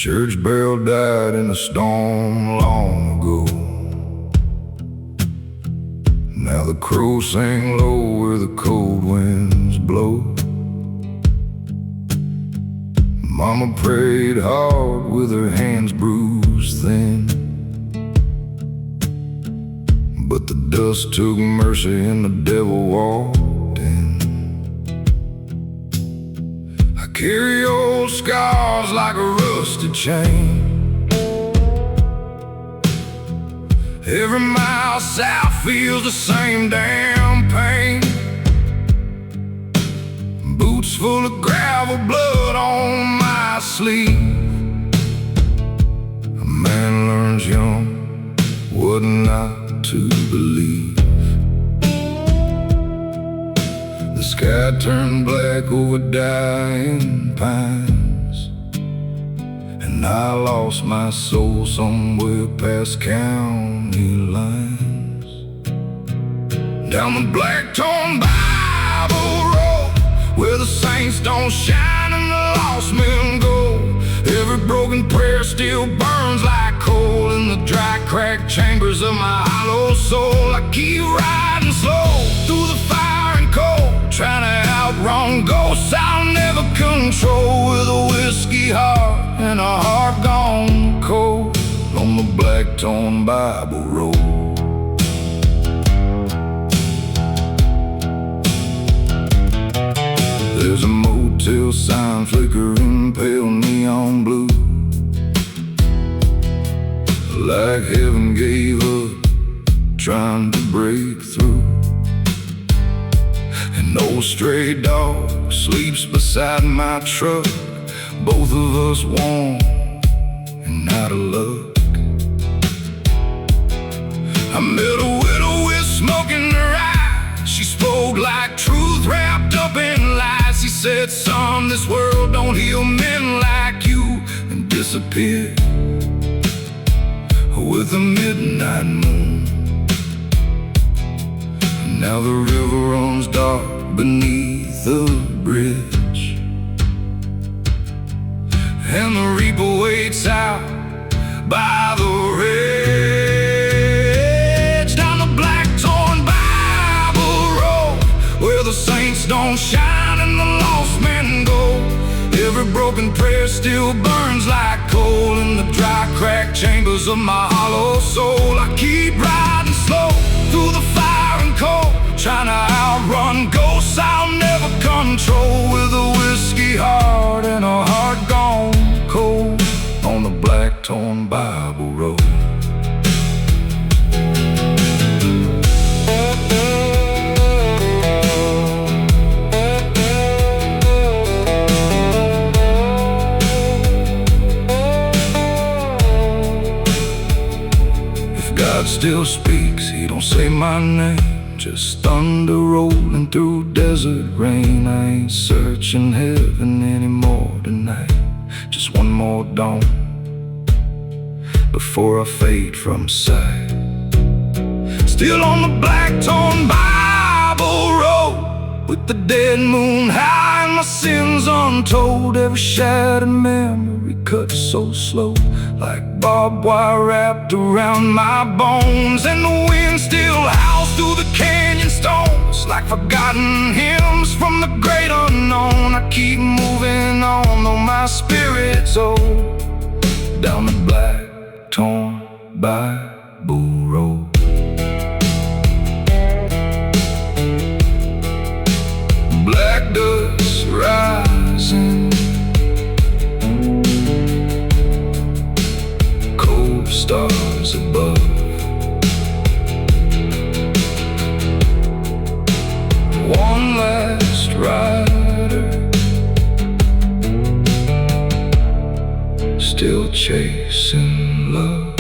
church bell died in a storm long ago. Now the crows sing low where the cold winds blow. Mama prayed hard with her hands bruised thin, but the dust took mercy and the devil walked in. I carry old scars like a rusted chain. Every mile south feels the same damn pain. Boots full of gravel, blood on my sleeve. A man learns young what not to believe. The sky turned black over dying pines, and I lost my soul somewhere past county lines. Down the black-torn Bible road, where the saints don't shine and the lost men go. Every broken prayer still burns like coal in the dry, cracked chambers of my hollow soul. I keep riding slow through the fire and cold, trying to outrun ghosts I'll never control, with a whiskey heart and a heart gone cold on the black-torn Bible road. There's a motel sign flickering pale neon blue, like heaven gave up trying to break through. An old stray dog sleeps beside my truck, both of us warm and out of luck. I met a widow with smoke in her eyes. She spoke like truth wrapped up in lies. She said, son, this world don't heal men like you, and disappeared with the midnight moon. Now the river runs dark beneath the bridge, and the reaper waits out by the ridge. Down the black-torn Bible road, where the saints don't shine and the lost men go. Every broken prayer still burns like coal in the dry, cracked chambers of my hollow soul. I keep riding slow through the fire and cold, trying to outrun ghosts I'll never control, with a whiskey heart and a heart gone cold on the black-torn Bible road. God still speaks, he don't say my name, just thunder rolling through desert rain. I ain't searching heaven anymore tonight, just one more dawn before I fade from sight. Still on the black-torn Bible road, with the dead moon high and my sins untold. Every shattered memory cut so slow, like barbed wire wrapped around my bones. And the wind still howls through the canyon stones, like forgotten hymns from the great unknown. I keep moving on, though my spirit's old, down the black-torn Bible road. Black dust rising, cold stars above. One last rider, still chasing love.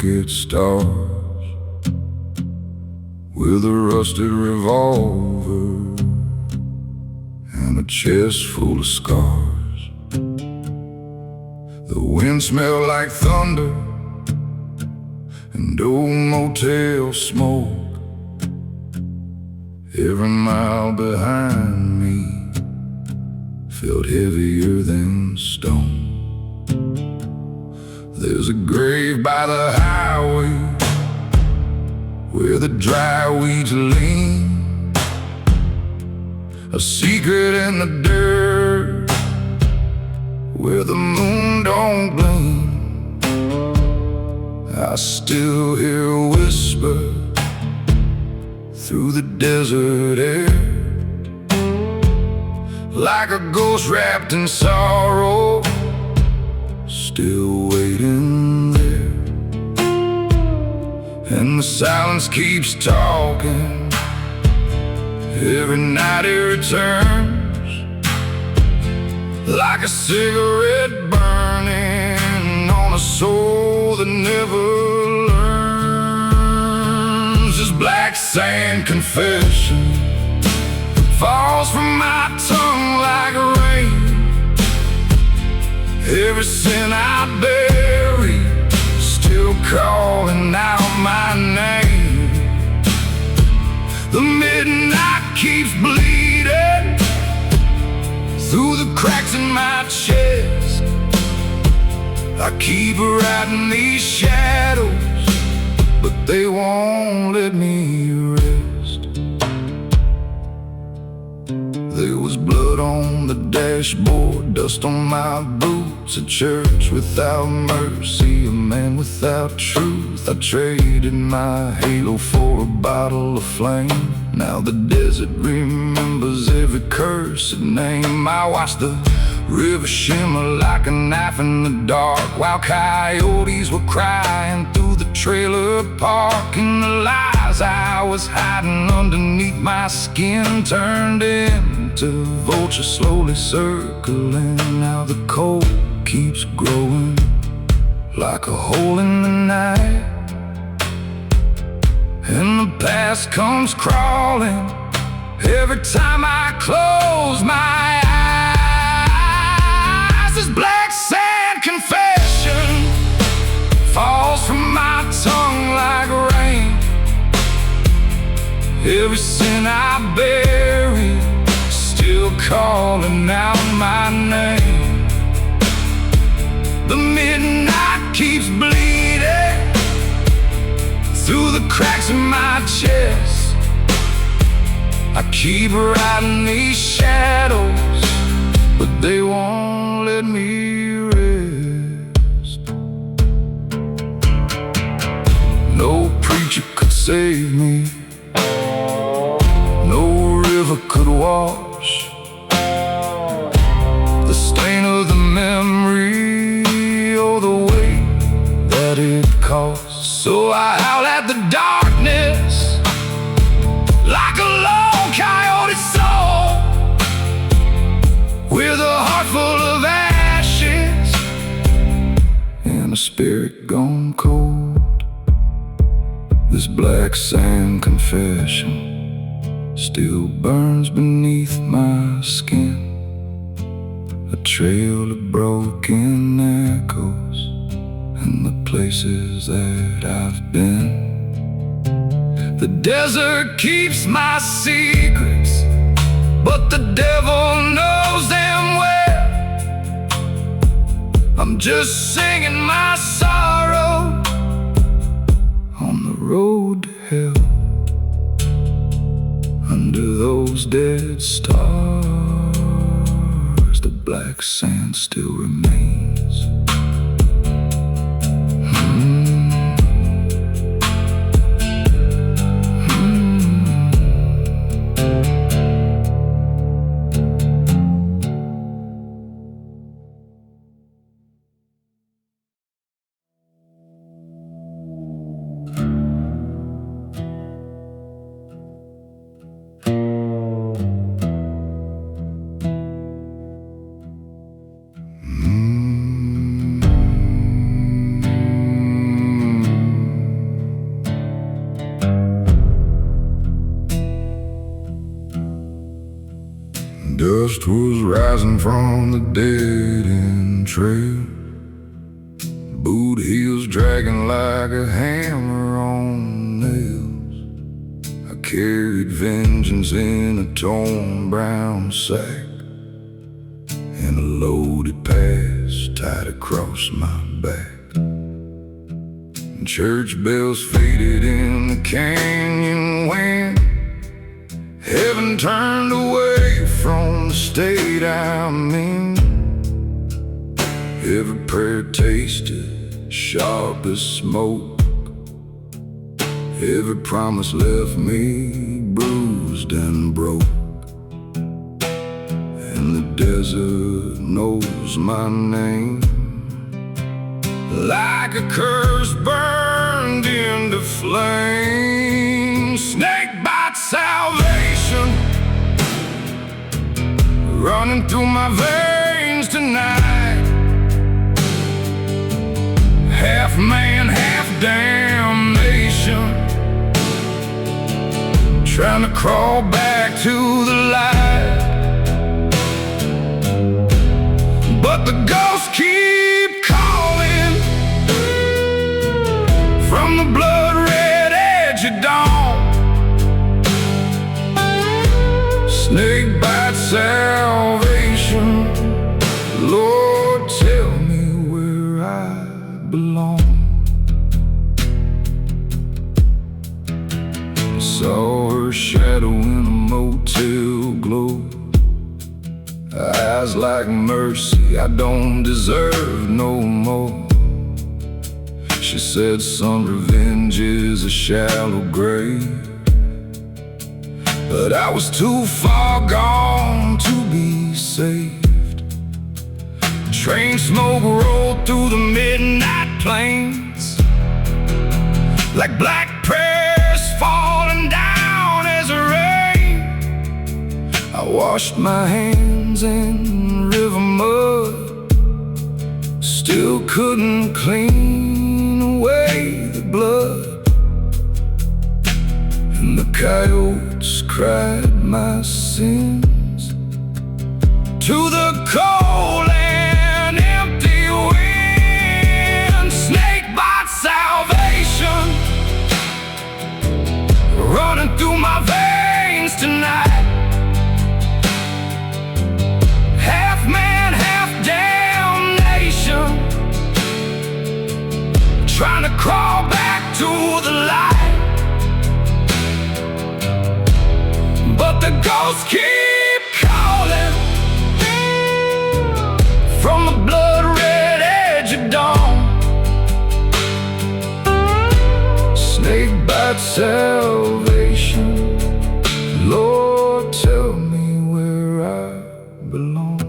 at stars with a rusted revolver and a chest full of scars. The wind smelled like thunder and old motel smoke. Every mile behind me felt heavier than stone. There's a grave by the highway where the dry weeds lean, a secret in the dirt where the moon don't gleam. I still hear a whisper through the desert air, like a ghost wrapped in sorrow, still waiting there. And the silence keeps talking. Every night it returns, like a cigarette burning on a soul that never learns. This black sand confession falls from my tongue like rain. Every sin I bury, still calling out my name. The midnight keeps bleeding through the cracks in my chest. I keep writing these shadows, but they won't let me rest. There was blood on the dashboard, dust on my boots, a church without mercy, a man without truth. I traded my halo for a bottle of flame. Now the desert remembers every cursed name. I watched the river shimmer like a knife in the dark, while coyotes were crying through the trailer park. And the lies I was hiding underneath my skin turned into vultures slowly circling. Now the cold keeps growing like a hole in the night, and the past comes crawling every time I close my eyes. This black sand confession falls from my tongue like rain. Every sin I bury, still calling out my name. The midnight keeps bleeding through the cracks in my chest. I keep writing these shadows, but they won't let me rest. No preacher could save me, no river could wash the stain of the memory or the weight that it costs. So I howl at the darkness like a lone coyote soul, with a heart full of ashes and a spirit gone cold. This black sand confession still burns beneath my skin, a trail of broken echoes and the places that I've been. The desert keeps my secrets, but the devil knows them well. I'm just singing my sorrow on the road to hell. Under those dead stars, the black sand still remains. Dust was rising from the dead-end trail. Boot heels dragging like a hammer on nails. I carried vengeance in a torn brown sack, and a loaded pass tied across my back. And church bells faded in the canyon when heaven turned away from the state I'm in. Every prayer tasted sharp as smoke. Every promise left me bruised and broke. And the desert knows my name, like a curse burned into flame. Snake bite salvation running through my veins tonight. Half man, half damnation, trying to crawl back to the light. But the ghosts keep calling from the blood-red edge of dawn. Snake bite salvation, Lord, tell me where I belong. I saw her shadow in a motel glow, eyes like mercy I don't deserve no more. She said, son, revenge is a shallow grave. But I was too far gone to be saved. Train smoke rolled through the midnight plains, like black prayers falling down as a rain. I washed my hands in river mud, still couldn't clean away the blood. And the coyotes cried my sins to the cold and empty wind. Snake bite salvation running through my veins tonight. Half man, half damnation, trying to crawl back to the light. But the ghosts keep calling from the blood-red edge of dawn. Snake bite salvation, Lord, tell me where I belong.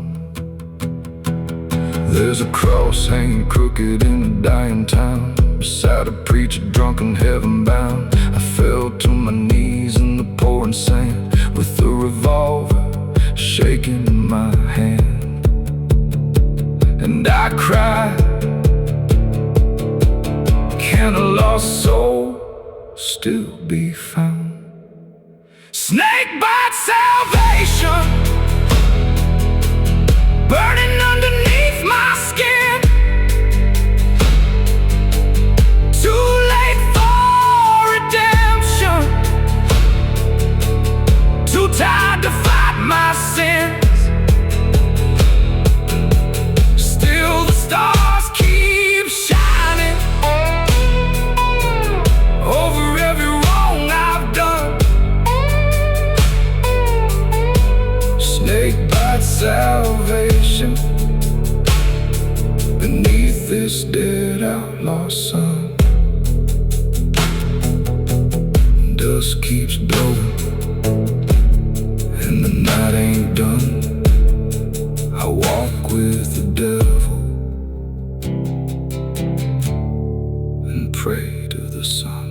There's a cross hanging crooked in a dying town, beside a preacher drunk and heaven bound. I fell to my knees in the pouring sand, with a revolver shaking in my hand. And I cried, can a lost soul still be found? Snake bite salvation burning underneath my skin. Too late for redemption, too tired to fight my sins. Still the stars keep shining over every wrong I've done. Snake bite salvation beneath this dead outlaw sun. Dust keeps blowing and the night ain't done. I walk with the devil and pray to the sun.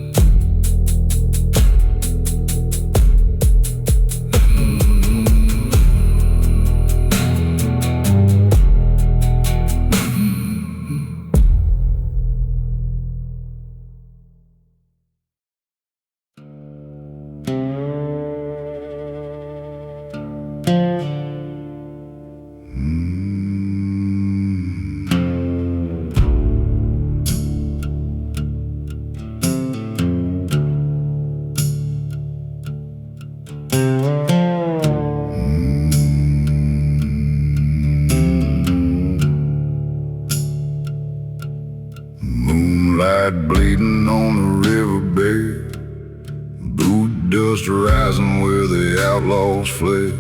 just rising where the outlaws fled.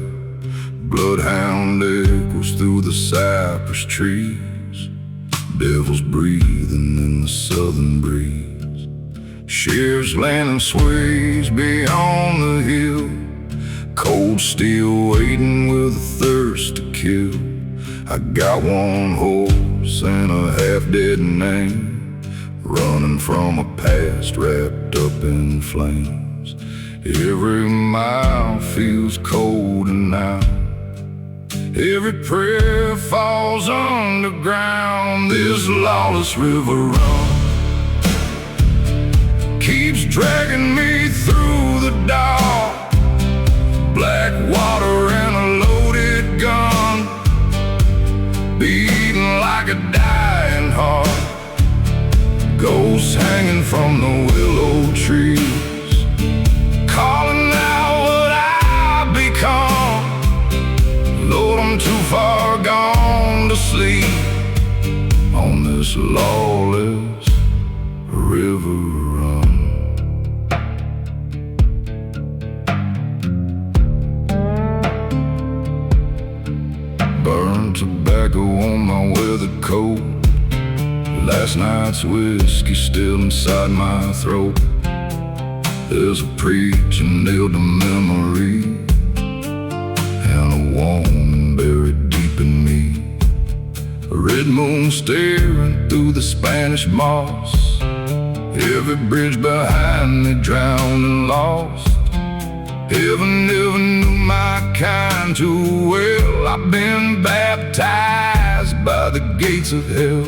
Bloodhound echoes through the cypress trees, devils breathing in the southern breeze. Sheriff's landing sways beyond the hill, cold steel waiting with a thirst to kill. I got one horse and a half-dead name, running from a past wrapped up in flames. Every mile feels colder now, every prayer falls underground. This lawless river run keeps dragging me through the dark. Black water and a loaded gun, beating like a dying heart. Ghosts hanging from the willow trees, calling out what I've become. Lord, I'm too far gone to sleep on this lawless river run. Burned tobacco on my weathered coat, last night's whiskey still inside my throat. There's a preacher nailed to memory, and a woman buried deep in me. A red moon staring through the Spanish moss, every bridge behind me drowned and lost. Heaven never knew my kind too well. I've been baptized by the gates of hell.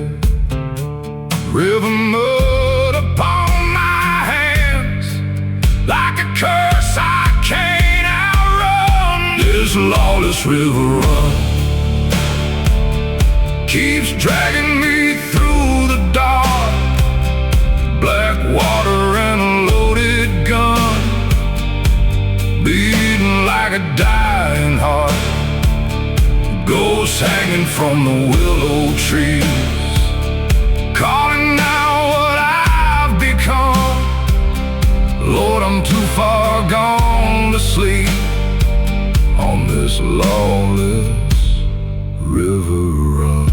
River mud upon my hands, like a curse I can't outrun. This lawless river run keeps dragging me through the dark. Black water and a loaded gun, beating like a dying heart. Ghosts hanging from the willow trees, calling out what I've become. Lord, I'm too far gone to sleep on this lawless river run.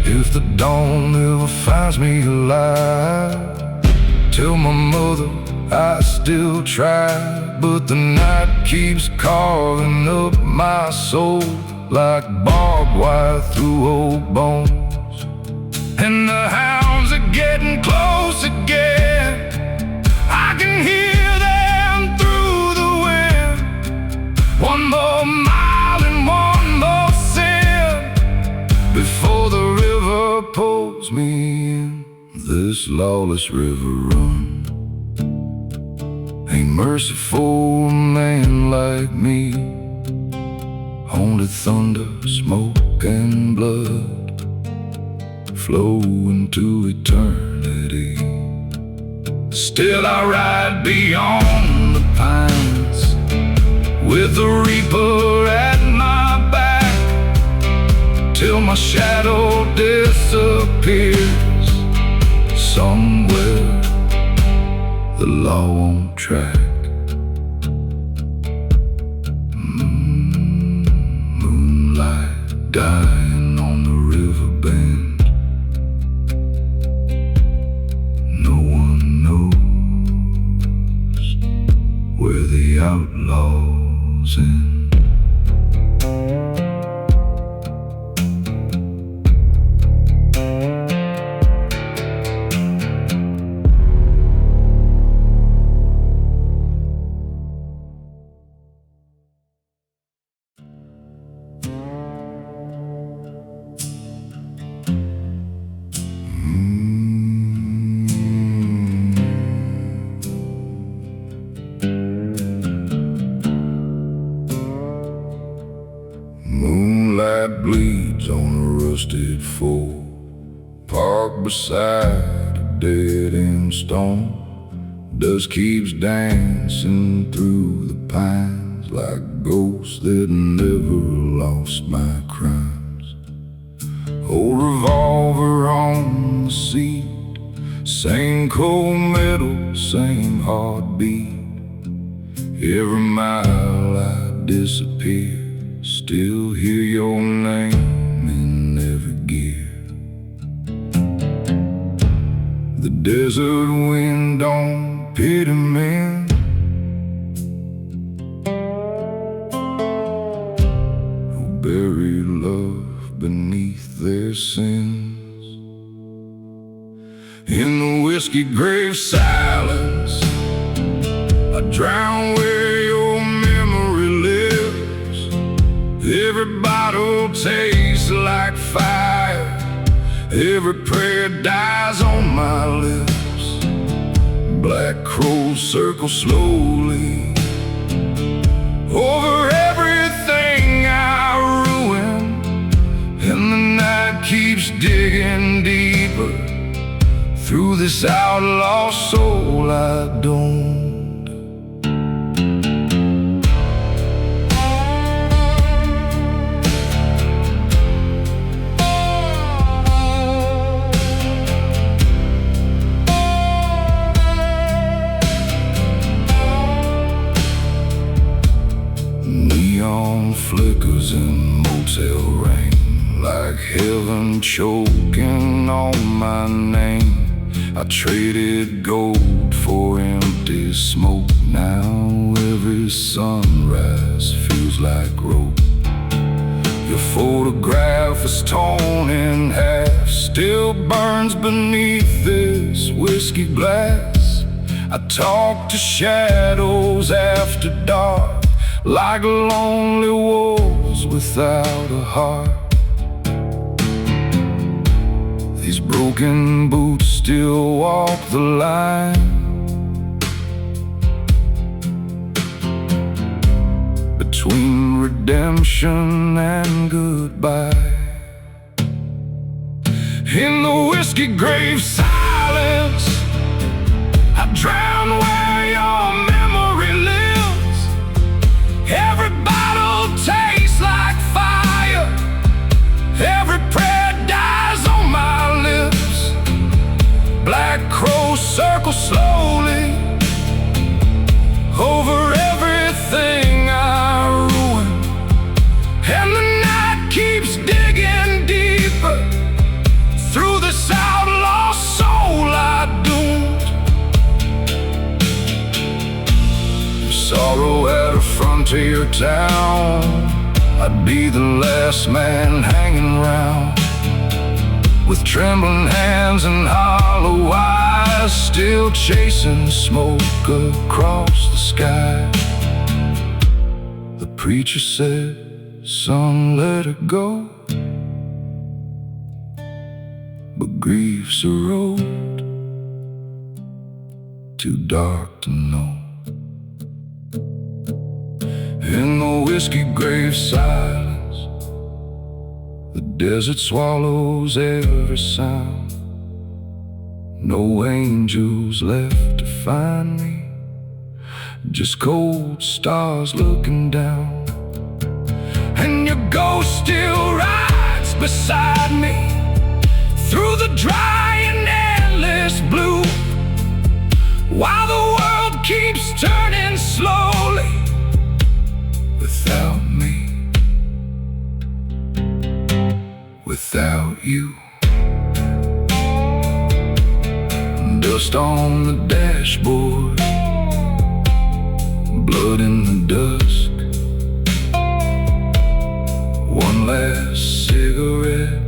If the dawn ever finds me alive, tell my mother I still try. But the night keeps carving up my soul like barbed wire through old bones. And the hounds are getting close again, I can hear them through the wind. One more mile and one more sin before the river pulls me in. This lawless river run ain't merciful a man like me. Only thunder, smoke, and blood flow into eternity. Still I ride beyond the pines, with the reaper at my back, till my shadow disappears somewhere the law won't track. Moonlight dying on the river bend, no one knows where the outlaws end. Moonlight bleeds on a rusted foe, parked beside a dead-end stone. Dust keeps dancing through the pines like ghosts that never lost my crimes. Old revolver on the seat, Same cold metal, same heartbeat. Every mile I disappear, still hear your name in every gear. The desert wind don't pity men, who bury love beneath their sins. In the whiskey grave silence, I drown where your memory lives. Every bottle tastes like fire, every prayer dies on my lips. Black crows circle slowly over everything I ruin, and the night keeps digging deeper through this outlaw soul I don't. Neon flickers in motel rain, like heaven choking on my name. I traded gold for empty smoke. Now every sunrise feels like rope. Your photograph is torn in half, still burns beneath this whiskey glass. I talk to shadows after dark, like lonely wolves without a heart. These broken boots still walk the line between redemption and goodbye. In the whiskey grave silence, I drown where your memory lives. Every bottle tastes like fire, every prayer dies on my lips. Black crows circle slowly over everything I ruin, and the night keeps digging deeper through this outlaw soul I doomed. Sorrow at a frontier town, I'd be the last man hanging round, with trembling hands and hollow eyes, still chasing smoke across the sky. The preacher said, "Son, let it go," but grief's a road too dark to know. In the whiskey grave silence, the desert swallows every sound. No angels left to find me, just cold stars looking down. And your ghost still rides beside me through the dry and endless blue, while the world keeps turning slowly without me, without you. Dust on the dashboard, blood in the dusk. One last cigarette,